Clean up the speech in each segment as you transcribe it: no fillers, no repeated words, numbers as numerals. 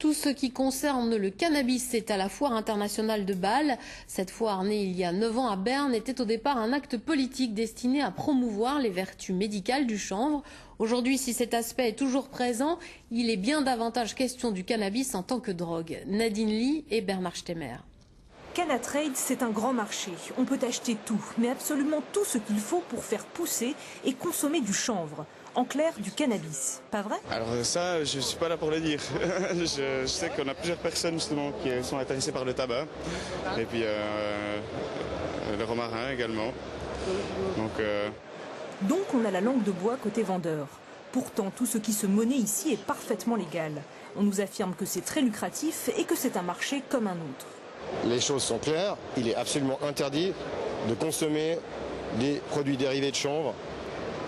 Tout ce qui concerne le cannabis, c'est à la Foire internationale de Bâle. Cette foire, née il y a 9 ans à Berne, était au départ un acte politique destiné à promouvoir les vertus médicales du chanvre. Aujourd'hui, si cet aspect est toujours présent, il est bien davantage question du cannabis en tant que drogue. Nadine Lee et Bernard Stemmer. Canatrade, c'est un grand marché. On peut acheter tout, mais absolument tout ce qu'il faut pour faire pousser et consommer du chanvre. En clair, du cannabis. Pas vrai? Alors ça, je ne suis pas là pour le dire. je sais qu'on a plusieurs personnes justement qui sont intéressées par le tabac. Et puis le romarin également. Donc on a la langue de bois côté vendeur. Pourtant, tout ce qui se monnaie ici est parfaitement légal. On nous affirme que c'est très lucratif et que c'est un marché comme un autre. Les choses sont claires, il est absolument interdit de consommer des produits dérivés de chanvre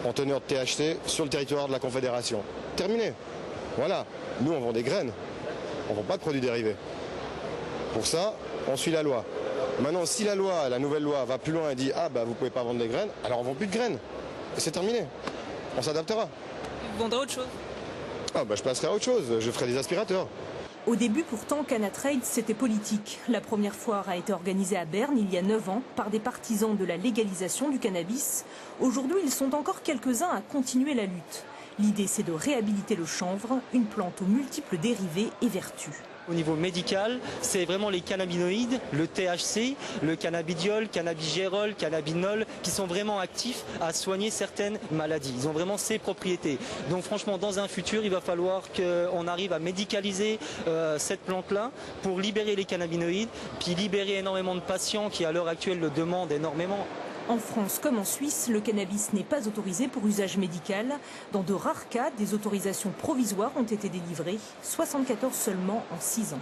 en teneur de THC sur le territoire de la Confédération. Terminé. Voilà. Nous, on vend des graines. On ne vend pas de produits dérivés. Pour ça, on suit la loi. Maintenant, si la nouvelle loi va plus loin et dit « Ah, bah, vous ne pouvez pas vendre des graines », alors on ne vend plus de graines. Et c'est terminé. On s'adaptera. Vous vendrez autre chose? Ah, bah, je passerai à autre chose. Je ferai des aspirateurs. Au début, pourtant, Canatrade, c'était politique. La première foire a été organisée à Berne il y a 9 ans par des partisans de la légalisation du cannabis. Aujourd'hui, ils sont encore quelques-uns à continuer la lutte. L'idée, c'est de réhabiliter le chanvre, une plante aux multiples dérivés et vertus. Au niveau médical, c'est vraiment les cannabinoïdes, le THC, le cannabidiol, cannabigérol, cannabinol, qui sont vraiment actifs à soigner certaines maladies. Ils ont vraiment ces propriétés. Donc franchement, dans un futur, il va falloir qu'on arrive à médicaliser cette plante-là pour libérer les cannabinoïdes, puis libérer énormément de patients qui à l'heure actuelle le demandent énormément. En France comme en Suisse, le cannabis n'est pas autorisé pour usage médical. Dans de rares cas, des autorisations provisoires ont été délivrées, 74 seulement en 6 ans.